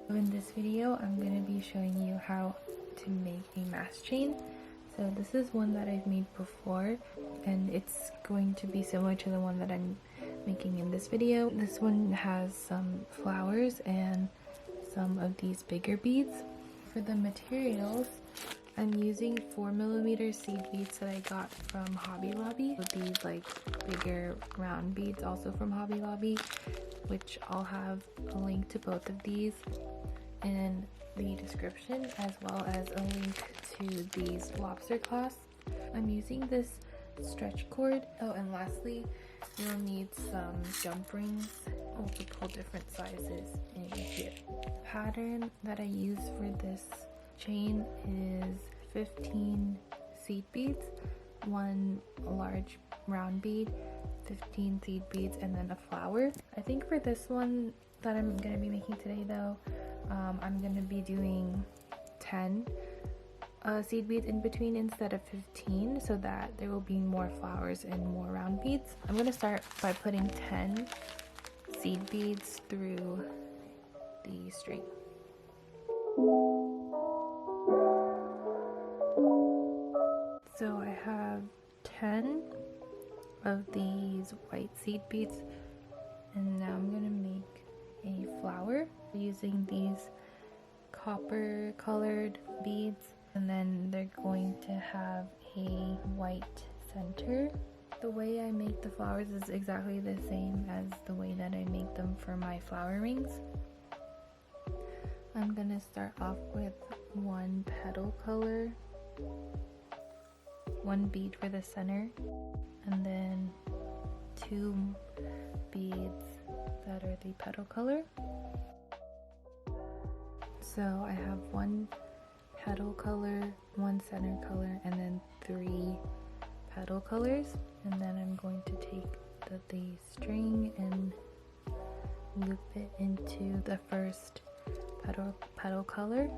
In this video, I'm going to be showing you how to make a mask chain. So this is one that I've made before, and it's going to be similar to the one that I'm making in this video. This one has some flowers and some of these bigger beads. For the materials, I'm using 4mm seed beads that I got from Hobby Lobby. These like bigger round beads also from Hobby Lobby, which I'll have a link to both of these in the description, as well as a link to these lobster clasps. I'm using this stretch cord. Oh, and lastly, you'll need some jump rings, multiple different sizes in here. The pattern that I use for this chain is 15 seed beads, 1 large round bead, 15 seed beads, and then a flower. I think for this one that I'm going to be making today though, I'm going to be doing 10 seed beads in between instead of 15, so that there will be more flowers and more round beads. I'm going to start by putting 10 seed beads through the string. So I have 10 of these white seed beads, and now I'm going to make a flower using these copper colored beads, and then they're going to have a white center. The way I make the flowers is exactly the same as the way that I make them for my flower rings. I'm going to start off with 1 petal color, 1 bead for the center, and then 2 beads that are the petal color. So I have 1 petal color, 1 center color, and then 3 petal colors. And then I'm going to take the string and loop it into the first petal color.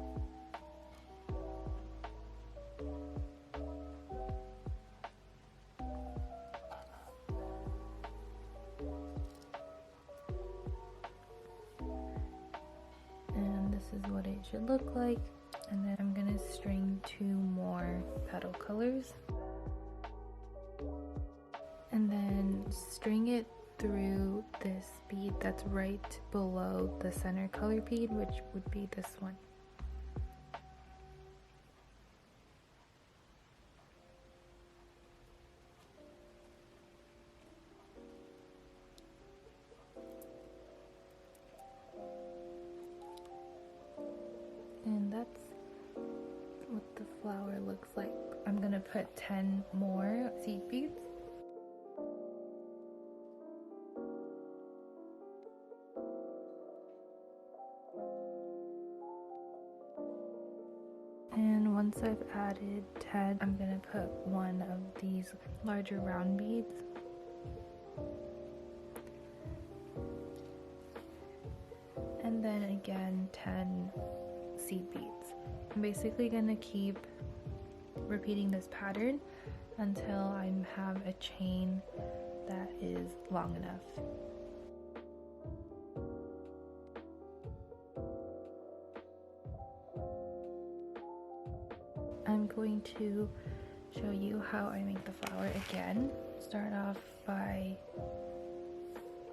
This is what it should look like, and then I'm gonna string 2 more petal colors, and then string it through this bead that's right below the center color bead, which would be this one. And that's what the flower looks like. I'm gonna put 10 more seed beads. And once I've added 10, I'm gonna put 1 of these larger round beads. And then again 10 seed beads. I'm basically gonna keep repeating this pattern until I have a chain that is long enough. I'm going to show you how I make the flower again. Start off by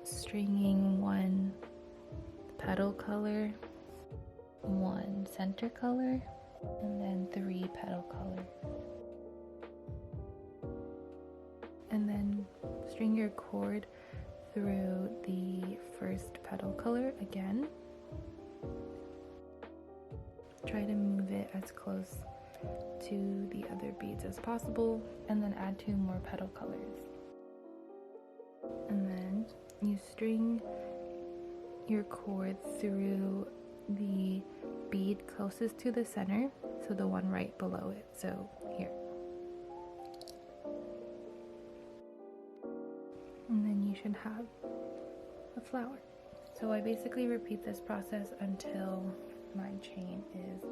stringing 1 petal color, 1 center color, and then 3 petal color. And then string your cord through the first petal color again. Try to move it as close to the other beads as possible, and then add 2 more petal colors. And then you string your cord through the bead closest to the center, so the one right below it, so here. And then you should have a flower. So I basically repeat this process until my chain is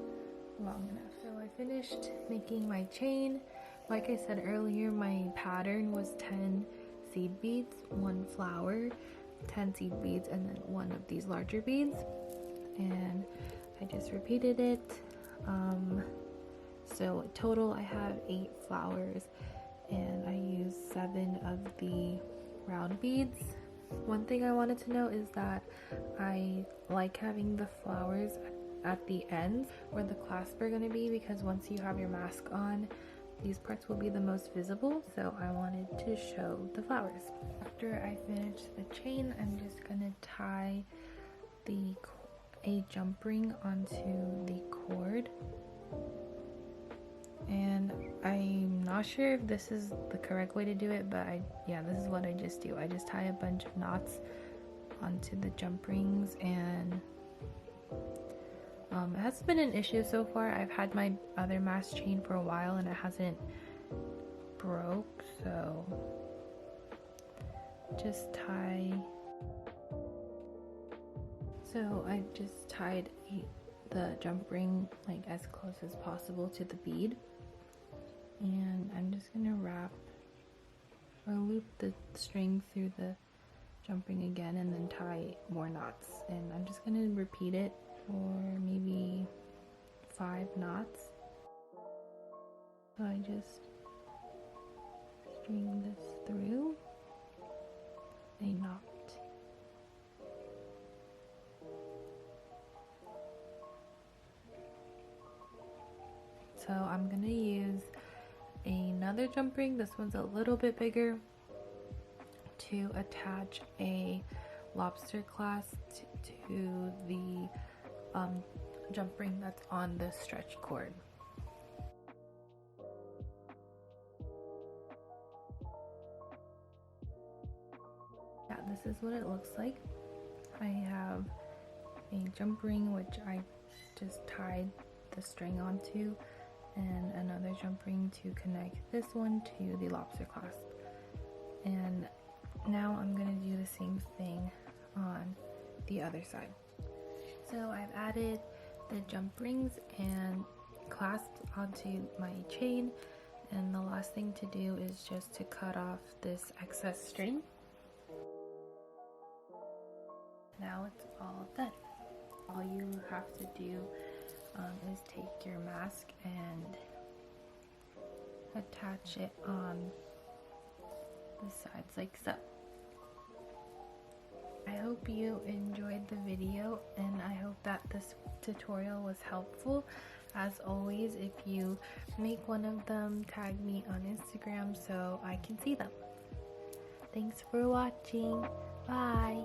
long enough. So I finished making my chain. Like I said earlier, my pattern was 10 seed beads, 1 flower, 10 seed beads, and then 1 of these larger beads. and I just repeated it. So total I have 8 flowers, and I used 7 of the round beads. One thing I wanted to know is that I like having the flowers at the ends where the clasps are going to be, because once you have your mask on, these parts will be the most visible, so I wanted to show the flowers. After I finish the chain, I'm just going to tie a jump ring onto the cord. And I'm not sure if this is the correct way to do it, but yeah, this is what I just do. I just tie a bunch of knots onto the jump rings, and it hasn't been an issue so far. I've had my other mask chain for a while and it hasn't broke, so just tie. So I just tied the jump ring like as close as possible to the bead, and I'm just gonna wrap or loop the string through the jump ring again and then tie more knots, and I'm just gonna repeat it for maybe 5 knots. So I just string this through a knot. So I'm gonna use another jump ring, this one's a little bit bigger, to attach a lobster clasp to the jump ring that's on the stretch cord. Yeah, this is what it looks like. I have a jump ring which I just tied the string onto, and another jump ring to connect this one to the lobster clasp. And now I'm going to do the same thing on the other side. So I've added the jump rings and clasps onto my chain, and the last thing to do is just to cut off this excess string. Now it's all done. All you have to do is take your mask and attach it on the sides like so. I hope you enjoyed the video, and I hope that this tutorial was helpful. As always, if you make one of them, tag me on Instagram so I can see them. Thanks for watching. Bye.